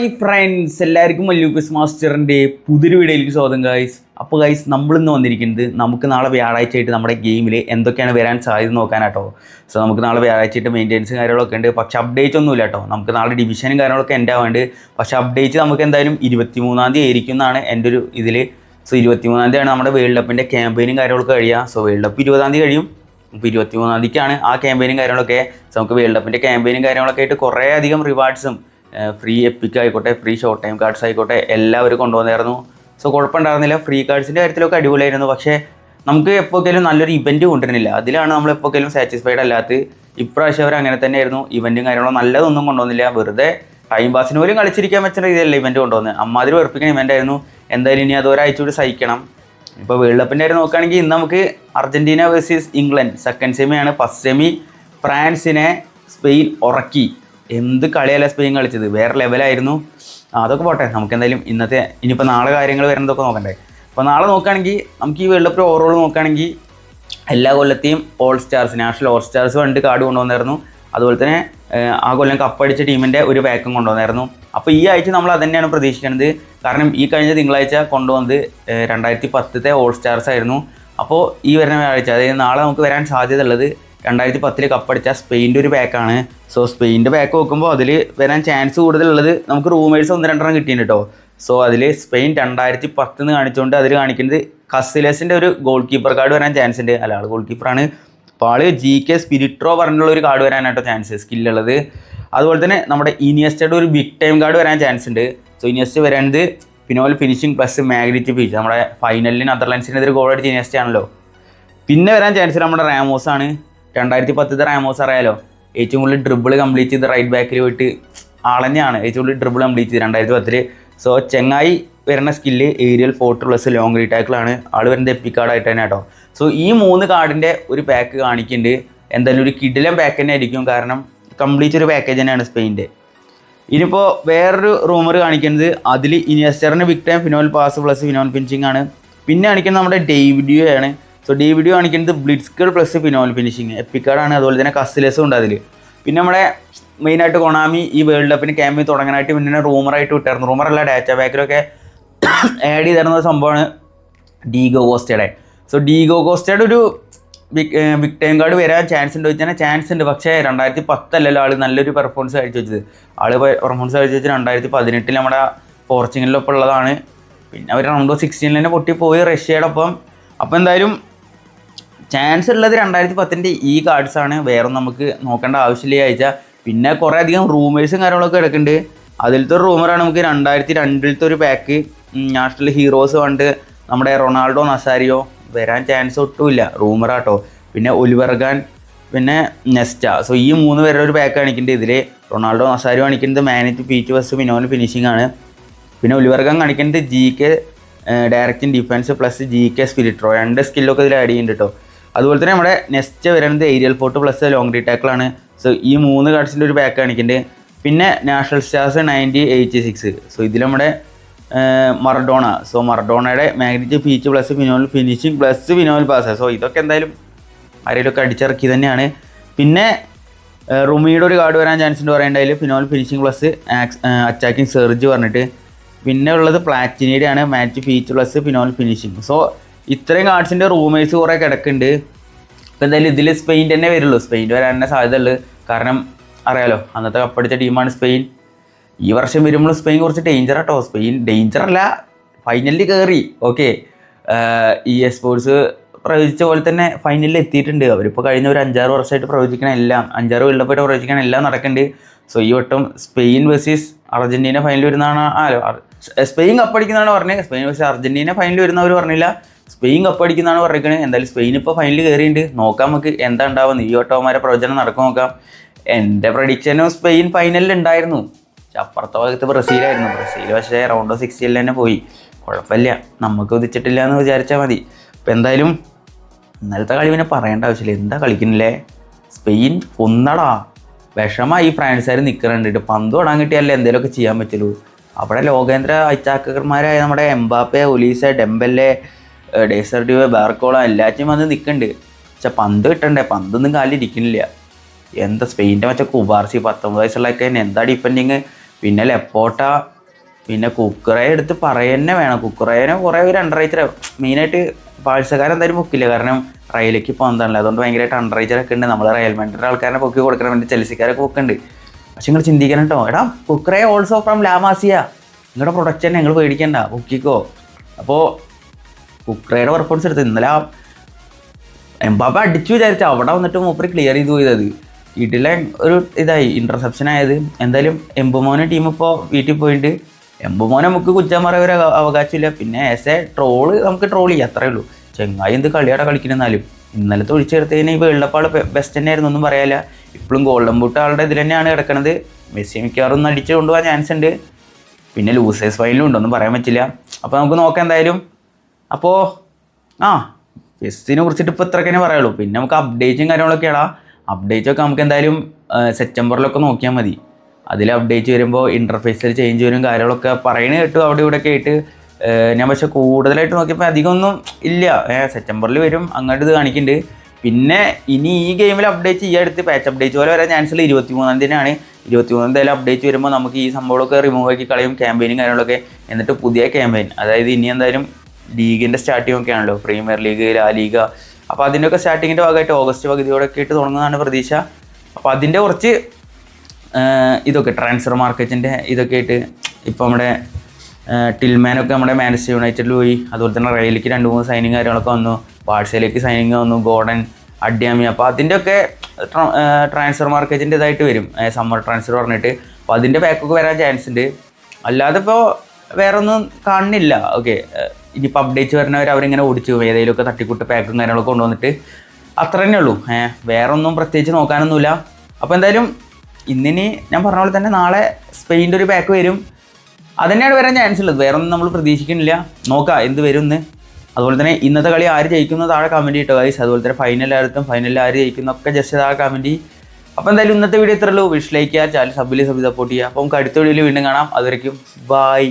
Hi friends, എല്ലാവർക്കും മല്ലൂക്കസ് മാസ്റ്ററിൻ്റെ പുതിയൊരു വീഡിയോയിലേക്ക് സ്വാഗതം ഗൈസ്. അപ്പോൾ ഗൈസ്, നമ്മളിന്ന് വന്നിരിക്കുന്നത് നമുക്ക് നാളെ വ്യാഴാഴ്ച ആയിട്ട് നമ്മുടെ ഗെയിമിൽ എന്തൊക്കെയാണ് വരാൻ സാധ്യത നോക്കാനാട്ടോ. സോ നമുക്ക് നാളെ വ്യാഴാഴ്ച ആയിട്ട് മെയിൻ്റെനൻസും കാര്യങ്ങളൊക്കെ ഉണ്ട്, പക്ഷേ അപ്ഡേറ്റ് ഒന്നുമില്ല കേട്ടോ. നമുക്ക് നാളെ ഡിവിഷനും കാര്യങ്ങളൊക്കെ എൻ്റെ ആവേണ്ടത്, പക്ഷേ അപ്ഡേറ്റ് നമുക്ക് എന്തായാലും 23-ാം തീയതി ആയിരിക്കും എന്നാണ് എൻ്റെ ഒരു ഇതിൽ. സോ 23-ാം തീയതിയാണ് നമ്മുടെ വേൾഡ് കപ്പിൻ്റെ ക്യാമ്പയിനും കാര്യങ്ങളൊക്കെ കഴിയുക. സോ വേൾഡ് കപ്പ് 20-ാം തീയതി കഴിയും, ഇപ്പോൾ 23-ാം തീയതിക്കാണ് ആ ക്യാമ്പയിനും കാര്യങ്ങളൊക്കെ. സോ നമുക്ക് വേൾഡ് കപ്പിൻ്റെ ക്യാമ്പയിനും കാര്യങ്ങളൊക്കെ ആയിട്ട് കുറേ അധികം റിവാർഡ്സും ഫ്രീ എപ്പിക്ക് ആയിക്കോട്ടെ, ഫ്രീ ഷോർട്ട് ടൈം കാർഡ്സ് ആയിക്കോട്ടെ, എല്ലാവരും കൊണ്ടുവന്നായിരുന്നു. സോ കുഴപ്പമുണ്ടായിരുന്നില്ല, ഫ്രീ കാർഡ്സിൻ്റെ കാര്യത്തിലൊക്കെ അടിപൊളിയായിരുന്നു. പക്ഷേ നമുക്ക് എപ്പോഴേലും നല്ലൊരു ഇവൻറ്റ് കൊണ്ടുവരുന്നില്ല, അതിലാണ് നമ്മൾ എപ്പോഴേലും സാറ്റിസ്ഫൈഡ് അല്ലാത്ത. ഇപ്രാവശ്യം അവർ അങ്ങനെ തന്നെയായിരുന്നു, ഇവൻറ്റും കാര്യങ്ങളും നല്ലതൊന്നും കൊണ്ടുവന്നില്ല. വെറുതെ ടൈം പാസിന് പോലും കളിച്ചിരിക്കാൻ പറ്റുന്ന രീതിയല്ല ഇവൻറ്റ് കൊണ്ടുവന്നത്. അമ്മാതിരി വെറുപ്പിക്കുന്ന ഇവൻ്റ് ആയിരുന്നു. എന്തായാലും ഇനി അത് ഒരാഴ്ച കൂടി സഹിക്കണം. ഇപ്പോൾ വേൾഡ് കപ്പിൻ്റെ കാര്യം നോക്കുകയാണെങ്കിൽ ഇന്ന് നമുക്ക് അർജൻറ്റീന വേഴ്സസ് ഇംഗ്ലണ്ട് സെക്കൻഡ് സെമിയാണ്. ഫസ്റ്റ് സെമി ഫ്രാൻസിനെ സ്പെയിൻ ഉറക്കി. എന്ത് കളിയല്ല സ്പെയിൻ കളിച്ചത്, വേറെ ലെവലായിരുന്നു. അതൊക്കെ പോട്ടെ, നമുക്ക് എന്തായാലും ഇന്നത്തെ ഇനിയിപ്പോൾ നാളെ കാര്യങ്ങൾ വരുന്നതൊക്കെ നോക്കണ്ടേ. അപ്പോൾ നാളെ നോക്കുകയാണെങ്കിൽ നമുക്ക് ഈ വേൾഡ് കപ്പ് ഓവറോൾ നോക്കുകയാണെങ്കിൽ എല്ലാ കൊല്ലത്തെയും all stars, national all stars കണ്ട് കാർഡ് കൊണ്ടുവന്നായിരുന്നു. അതുപോലെ തന്നെ ആ കൊല്ലം കപ്പടിച്ച ടീമിൻ്റെ ഒരു പാക്കും കൊണ്ടുവന്നായിരുന്നു. അപ്പോൾ ഈ ആഴ്ച നമ്മൾ അത് തന്നെയാണ് പ്രതീക്ഷിക്കുന്നത്. കാരണം ഈ കഴിഞ്ഞ തിങ്കളാഴ്ച കൊണ്ടുവന്നത് 2010-ത്തെ ഓൾ സ്റ്റാർസ് ആയിരുന്നു. അപ്പോൾ ഈ വരുന്ന വ്യാഴാഴ്ച, അതായത് നാളെ നമുക്ക് വരാൻ സാധ്യത ഉള്ളത് 2010 കപ്പടിച്ച സ്പെയിൻ്റെ ഒരു പാക്കാണ്. സോ സ്പെയിൻ്റെ പാക്ക് നോക്കുമ്പോൾ അതിൽ വരാൻ ചാൻസ് കൂടുതലുള്ളത് നമുക്ക് റൂമേഴ്സ് 1-2 കിട്ടിയിട്ടുണ്ട് കേട്ടോ. സോ അതിൽ സ്പെയിൻ 2010 കാണിച്ചുകൊണ്ട് അതിൽ കാണിക്കുന്നത് കസിലസിൻ്റെ ഒരു ഗോൾ കീപ്പർ കാർഡ് വരാൻ ചാൻസ് ഉണ്ട്. അല്ല, ആൾ ഗോൾ കീപ്പറാണ്. അപ്പോൾ ആൾ GK സ്പിരിട്രോ പറഞ്ഞുള്ള ഒരു കാർഡ് വരാനായിട്ടോ ചാൻസ്, സ്കില്ലുള്ളത്. അതുപോലെ തന്നെ നമ്മുടെ ഇനിയസ്റ്റയുടെ ഒരു ബിഗ് ടൈം കാർഡ് വരാൻ ചാൻസ് ഉണ്ട്. സോ ഇനിയസ്റ്റ് വരാനത് phenomenal finishing plus magnetic feet. നമ്മുടെ ഫൈനലിൽ നെതർലാൻഡ്സിനെതിരെ ഗോൾ അടിച്ച ഇനിയസ്റ്റ് ആണല്ലോ. പിന്നെ വരാൻ ചാൻസ് നമ്മുടെ റാമോസ് ആണ്. 2010 റാമോസ് അറിയാലോ, ഏറ്റവും കൂടുതൽ ഡ്രിബിൾ കംപ്ലീറ്റ് ചെയ്ത് റൈറ്റ് ബാക്കിൽ പോയിട്ട് ആളന്നെയാണ് ഏറ്റവും കൂടുതൽ ഡ്രിബിൾ കംപ്ലീറ്റ് ചെയ്ത് 2010. സോ ചെങ്ങായി വരുന്ന skill aerial fort plus long റീടാക്കിളാണ്. ആൾ വരുന്നത് എപ്പിക് കാർഡായിട്ട് തന്നെ കേട്ടോ. സോ ഈ 3 കാർഡിൻ്റെ ഒരു പാക്ക് കാണിക്കുന്നുണ്ട്. എന്തായാലും ഒരു കിഡിലൻ പാക്ക് തന്നെ ആയിരിക്കും, കാരണം കംപ്ലീറ്റ് ഒരു പാക്കേജ് തന്നെയാണ് സ്പെയിൻ്റെ. ഇനിയിപ്പോൾ വേറൊരു റൂമർ കാണിക്കുന്നത് അതിൽ ഇനിയസ്റ്ററിന് big time phenomenal pass plus phenomenal finishing ആണ്. പിന്നെ കാണിക്കുന്നത് നമ്മുടെ ഡേവിഡിയോ ആണ്. സോ ഡേവിഡിയോ കാണിക്കുന്നത് ബ്ലിറ്റ്സ്കേഡ് പ്ലസ് ഫിനോൽ ഫിനിഷിങ് എപ്പിക് കാർഡാണ്. അതുപോലെ തന്നെ കസിലസും ഉണ്ട് അതിൽ. പിന്നെ നമ്മുടെ മെയിനായിട്ട് കൊണാമി ഈ വേൾഡ് കപ്പിന് ക്യാമ്പയിൻ തുടങ്ങാനായിട്ട് പിന്നെ റൂമറായിട്ട് വിട്ടായിരുന്നു. റൂമറല്ല, ഡാറ്റ ബാക്കിലൊക്കെ ആഡ് ചെയ്തിരുന്ന ഒരു സംഭവമാണ് ഡീഗോ കോസ്റ്റയുടെ. സോ ഡീഗോ കോസ്റ്റയുടെ ഒരു ബിഗ് ടൈം കാർഡ് വരാൻ ചാൻസ് ഉണ്ട് വെച്ചാൽ ചാൻസ് ഉണ്ട്. പക്ഷേ 2010 ആൾ നല്ലൊരു പെർഫോമൻസ് കാഴ്ച വെച്ചത്. ആൾ പെർഫോമൻസ് കാഴ്ച വെച്ചാൽ 2018 നമ്മുടെ പോർച്ചുഗലിലൊപ്പം ഉള്ളതാണ്. പിന്നെ അവർ റൗണ്ട് ഓഫ് 16 തന്നെ പൊട്ടിപ്പോയി റഷ്യയുടെ ഒപ്പം. അപ്പോൾ എന്തായാലും ചാൻസ് ഉള്ളത് 2010 ഈ കാർഡ്സാണ്. വേറെ നമുക്ക് നോക്കേണ്ട ആവശ്യമില്ല ഈ ആഴ്ച. പിന്നെ കുറേ അധികം റൂമേഴ്സും കാര്യങ്ങളൊക്കെ കിടക്കുന്നുണ്ട്. അതിലത്തെ ഒരു റൂമറാണ് നമുക്ക് 2002 ഒരു പാക്ക് നാഷണൽ ഹീറോസ് കണ്ട് നമ്മുടെ റൊണാൾഡോ നസാരിയോ വരാൻ ചാൻസ് ഒട്ടുമില്ല, റൂമറാട്ടോ. പിന്നെ ഒലിവർഗാൻ, പിന്നെ നെസ്റ്റ. സോ ഈ 3 പേരുടെ ഒരു പാക്ക് കാണിക്കുന്നുണ്ട്. ഇതിൽ റൊണാൾഡോ നസാരിയോ കാണിക്കുന്നത് മാനേജ് പീച്ച് ബസ് ഫിനോൽ ഫിനിഷിംഗ് ആണ്. പിന്നെ ഒലിവർഗാൻ കാണിക്കുന്നത് GK directing defence plus GK spirit roar, 2 സ്കില്ലൊക്കെ ഇതിൽ ആഡ് ചെയ്യുന്നുണ്ട് കേട്ടോ. അതുപോലെ തന്നെ നമ്മുടെ നെക്സ്റ്റ് വരുന്നത് ഏരിയൽ ഫോർട്ട് പ്ലസ് ലോങ് റീടാക്കിളാണ്. സോ ഈ 3 കാർഡ്സിൻ്റെ ഒരു പാക്ക് കാണിക്കുന്നുണ്ട്. പിന്നെ നാഷണൽ സ്റ്റാർസ് 9086. സോ ഇതിൽ നമ്മുടെ മറഡോണ. സോ മറഡോണയുടെ magnetic feet plus phenomenal finishing plus phenomenal pass. So ഇതൊക്കെ എന്തായാലും ആരെങ്കിലുമൊക്കെ അടിച്ചിറക്കി തന്നെയാണ്. പിന്നെ റുമിയുടെ ഒരു കാർഡ് വരാൻ ചാൻസ് ഉണ്ട് പറയേണ്ടതിൽ ഫിനോൽ ഫിനിഷിംഗ് പ്ലസ് അറ്റാക്കിംഗ് സെർജ് പറഞ്ഞിട്ട്. പിന്നെ ഉള്ളത് പ്ലാറ്റിനയുടെ ആണ്, match ഫീച്ച് plus phenomenal finishing. So ഇത്രയും കാർഡ്സിൻ്റെ റൂമേഴ്സ് കുറേ കിടക്കുന്നുണ്ട്. അപ്പോൾ എന്തായാലും ഇതിൽ സ്പെയിൻ തന്നെ വരുള്ളൂ, സ്പെയിൻ വരാൻ തന്നെ സാധ്യത ഉള്ളത്. കാരണം അറിയാലോ, അന്നത്തെ കപ്പടിച്ച ടീമാണ് സ്പെയിൻ. ഈ വർഷം വരുമ്പോൾ സ്പെയിൻ കുറച്ച് ഡേഞ്ചർ കേട്ടോ. സ്പെയിൻ ഡേഞ്ചറല്ല, ഫൈനലിൽ കയറി. ഓക്കെ, EA സ്പോർട്സ് പ്രവചിച്ച പോലെ തന്നെ ഫൈനലിൽ എത്തിയിട്ടുണ്ട്. അവരിപ്പോൾ കഴിഞ്ഞ ഒരു 5-6 വർഷമായിട്ട് പ്രവചിക്കണ എല്ലാം, 5-6 വേൾഡ് കപ്പായിട്ട് പ്രവചിക്കണ എല്ലാം നടക്കുന്നുണ്ട്. സോ ഈ വട്ടം സ്പെയിൻ വേഴ്സസ് അർജൻറ്റീന ഫൈനൽ വരുന്നതാണ്. സ്പെയിൻ കപ്പടിക്കുന്നതാണ് പറഞ്ഞത്. സ്പെയിൻ വേഴ്സസ് അർജൻറ്റീന ഫൈനൽ വരുന്നവർ പറഞ്ഞില്ല, സ്പെയിൻ കപ്പടിക്കുന്നതാണ് പറഞ്ഞിരിക്കുന്നത്. എന്തായാലും സ്പെയിൻ ഇപ്പോൾ ഫൈനലിൽ കയറിയിട്ടുണ്ട്. നോക്കാം നമുക്ക് എന്താ ഉണ്ടാവുന്നത്. ഈ വട്ടവന്മാരെ പ്രവചനം നടക്കും നോക്കാം. എൻ്റെ പ്രഡിക്ഷനും സ്പെയിൻ ഫൈനലിൽ ഉണ്ടായിരുന്നു. അപ്പുറത്തെ ഭാഗത്ത് ബ്രസീലായിരുന്നു. ബ്രസീൽ പക്ഷേ റൗണ്ട് ഓഫ് 16 തന്നെ പോയി. കുഴപ്പമില്ല, നമുക്ക് ഉദിച്ചിട്ടില്ല എന്ന് വിചാരിച്ചാൽ മതി. അപ്പോൾ എന്തായാലും ഇന്നലത്തെ കളി പിന്നെ പറയേണ്ട ആവശ്യമില്ല. എന്താ കളിക്കുന്നില്ലേ, സ്പെയിൻ കൊന്നടാ. വിഷമായി ഫ്രാൻസുകാർ നിൽക്കുന്നുണ്ട്. പന്ത് തൊടാൻ കിട്ടിയാലേ എന്തെങ്കിലുമൊക്കെ ചെയ്യാൻ പറ്റുള്ളൂ. അവിടെ ലോകേന്ദ്ര അറ്റാക്കർമാരായ നമ്മുടെ എംബാപ്പെ, ഒലീസ, ഡെമ്പല്ലെ, ഡേസർഡിയോ, ബാർക്കോള എല്ലാറ്റിനും വന്ന് നിൽക്കുന്നുണ്ട്. പക്ഷെ പന്ത് കിട്ടണ്ടേ, പന്തൊന്നും കാലിരിക്കുന്നില്ല. എന്താ സ്പെയിൻ്റെ മറ്റേ കുബാർസി 19 വയസ്സുള്ളതൊക്കെ എന്താ ഡിഫെൻഡിങ്. പിന്നെ ലെപ്പോട്ട പിന്നെ കുക്കറെ എടുത്ത് പറയുന്നേ വേണം. കുക്കറേനെ കുറേ ഒരു അണ്ടർറേറ്റർ മെയിനായിട്ട് ബാഴ്സക്കാരൻ എന്തായാലും പൊക്കില്ല, കാരണം റയലിലേക്ക് പോകുന്നതാണല്ലോ. അതുകൊണ്ട് ഭയങ്കരമായിട്ട് അണ്ടർറേറ്ററൊക്കെ ഉണ്ട്. നമ്മൾ റയൽ മാഡ്രിഡ് ആൾക്കാരെ പൊക്കി കൊടുക്കണം, വേണ്ടി ചെൽസിക്കാരൊക്കെ പൊക്കുന്നുണ്ട്. പക്ഷെ നിങ്ങൾ ചിന്തിക്കണം കേട്ടോ, എടാ കുക്കറെ ഓൾസോ ഫ്രം ലാമാസിയ, നിങ്ങളുടെ പ്രൊഡക്റ്റ് തന്നെ നിങ്ങൾ പേടിക്കണ്ട, പൊക്കിക്കോ. അപ്പോൾ കുക്കറയുടെ പെർഫോമൻസ് എടുത്ത് ഇന്നലെ എംബാപ്പ അടിച്ചു വിചാരിച്ചു, അവിടെ വന്നിട്ട് മൂപ്പര് ക്ലിയർ ചെയ്ത് പോയത്. വീട്ടിലെ ഒരു ഇതായി ഇൻ്റർസെപ്ഷൻ ആയത്. എന്തായാലും എംബുമോനെ ടീം ഇപ്പോൾ വീട്ടിൽ പോയിട്ട് എംബുമോനെ നമുക്ക് കുറ്റം പറയാൻ ഒരു അവകാശമില്ല. പിന്നെ ആസ് എ ട്രോള് നമുക്ക് ട്രോൾ ചെയ്യാം, അത്രേ ഉള്ളൂ. ചെങ്ങായി എന്ത് കളിയാടെ കളിക്കണമെന്നാലും ഇന്നലത്തെ ഒഴിച്ചെടുത്തതിന് ഈ വേൾഡ് കപ്പ് ആൾ ബെസ്റ്റ് തന്നെയായിരുന്നു, ഒന്നും പറയാനില്ല. ഇപ്പോഴും ഗോൾഡൻ ബൂട്ട് ആളുടെ ഇതിൽ തന്നെയാണ് കിടക്കുന്നത്. മെസ്സി മിക്കവാറും ഒന്ന് അടിച്ച് കൊണ്ടുപോകാൻ ചാൻസ് ഉണ്ട്. പിന്നെ ലൂസേഴ്സ് ഫൈനലും ഉണ്ടൊന്നും പറയാൻ പറ്റില്ല. അപ്പോൾ നമുക്ക് നോക്കാം എന്തായാലും. അപ്പോൾ മെസ്സിനെ കുറിച്ചിട്ട് ഇപ്പോൾ ഇത്രയൊക്കെ തന്നെ പറയുള്ളൂ. പിന്നെ നമുക്ക് അപ്ഡേറ്റും കാര്യങ്ങളൊക്കെയാണ്. അപ്ഡേറ്റൊക്കെ നമുക്ക് എന്തായാലും സെപ്റ്റംബറിലൊക്കെ നോക്കിയാൽ മതി. അതിൽ അപ്ഡേറ്റ് വരുമ്പോൾ ഇൻ്റർഫേസിൽ ചേഞ്ച് വരും, കാര്യങ്ങളൊക്കെ പറയുന്നത് കേട്ടു അവിടെ ഇവിടെ ഒക്കെ ആയിട്ട്. ഞാൻ പക്ഷേ കൂടുതലായിട്ട് നോക്കിയപ്പോൾ അധികമൊന്നും ഇല്ല. സെപ്റ്റംബറിൽ വരും, അങ്ങോട്ട് ഇത് കാണിക്കുന്നുണ്ട്. പിന്നെ ഇനി ഈ ഗെയിമിൽ അപ്ഡേറ്റ് ഈ അടുത്ത് പാച്ച് അപ്ഡേറ്റ് പോലെ വരാൻ ചാൻസ് ഉള്ള 23-ാം തീയതിയാണ്. 23-ാം തീയതി അപ്ഡേറ്റ് വരുമ്പോൾ നമുക്ക് ഈ സംഭവമൊക്കെ റിമൂവ് ആക്കി കളയും, ക്യാമ്പയിനും കാര്യങ്ങളൊക്കെ. എന്നിട്ട് പുതിയ ക്യാമ്പയിൻ, അതായത് ഇനി എന്തായാലും ലീഗിൻ്റെ സ്റ്റാർട്ടിംഗ് ഒക്കെ ആണല്ലോ, പ്രീമിയർ ലീഗ്, ലാ ലീഗ. അപ്പോൾ അതിൻ്റെയൊക്കെ സ്റ്റാർട്ടിങ്ങിൻ്റെ ഭാഗമായിട്ട് ഓഗസ്റ്റ് പകുതിയോടൊക്കെ ആയിട്ട് തുടങ്ങുന്നതാണ് പ്രതീക്ഷ. അപ്പോൾ അതിൻ്റെ കുറച്ച് ഇതൊക്കെ ട്രാൻസ്ഫർ മാർക്കറ്റിൻ്റെ ഇതൊക്കെ ആയിട്ട് ഇപ്പോൾ നമ്മുടെ ടിൽമാനൊക്കെ നമ്മുടെ മാഞ്ചസ്റ്റർ യുണൈറ്റഡിൽ പോയി. അതുപോലെ തന്നെ റയലിലേക്ക് 2-3 സൈനിങ് കാര്യങ്ങളൊക്കെ വന്നു, ബാഴ്സയിലേക്ക് സൈനിങ് വന്നു, ഗോർഡൻ, അഡ്യാമി. അപ്പോൾ അതിൻ്റെയൊക്കെ ട്രാൻസ്ഫർ മാർക്കറ്റിൻ്റെ ഇതായിട്ട് വരും, സമ്മർ ട്രാൻസ്ഫർ പറഞ്ഞിട്ട്. അപ്പോൾ അതിൻ്റെ പാക്കൊക്കെ വരാൻ ചാൻസ് ഉണ്ട്. അല്ലാതെ ഇപ്പോൾ വേറെ ഒന്നും കാണുന്നില്ല. ഓക്കെ, ഇനിയിപ്പോൾ അപ്ഡേറ്റ് വരുന്നവർ അവരിങ്ങനെ ഓടിച്ചു പോകും, ഏതെങ്കിലുമൊക്കെ തട്ടിക്കൂട്ട് പാക്കും കാര്യങ്ങളൊക്കെ കൊണ്ടുവന്നിട്ട്, അത്ര തന്നെ ഉള്ളൂ. വേറെ ഒന്നും പ്രത്യേകിച്ച് നോക്കാനൊന്നുമില്ല. അപ്പോൾ എന്തായാലും ഇന്നിനി ഞാൻ പറഞ്ഞ പോലെ തന്നെ നാളെ സ്പെയിൻ്റെ ഒരു പാക്ക് വരും. അതുതന്നെയാണ് വരാൻ ചാൻസ് ഉള്ളത്, വേറെ ഒന്നും നമ്മൾ പ്രതീക്ഷിക്കുന്നില്ല. നോക്കാം എന്ത് വരും എന്ന്. അതുപോലെ തന്നെ ഇന്നത്തെ കളി ആര് ജയിക്കുന്നത് താഴെ കമൻറ്റ് ചെയ്തിട്ടോ ഗൈസ്. അതുപോലെ തന്നെ ഫൈനലിൽ ആര് ജയിക്കുന്നൊക്കെ ജസ്റ്റ് താഴെ കമൻറ്റ് ചെയ്യും. അപ്പോൾ എന്തായാലും ഇന്നത്തെ വീഡിയോ ഇത്രയുള്ളൂ. വിഷ് ലൈക്ക് ചെയ്യുക, ചാനൽ സബ് സപ്പോർട്ട് ചെയ്യുക. അപ്പോൾ നമുക്ക് അടുത്ത വീഡിയോയിൽ വീണ്ടും കാണാം. അതുവരയ്ക്കും ബൈ.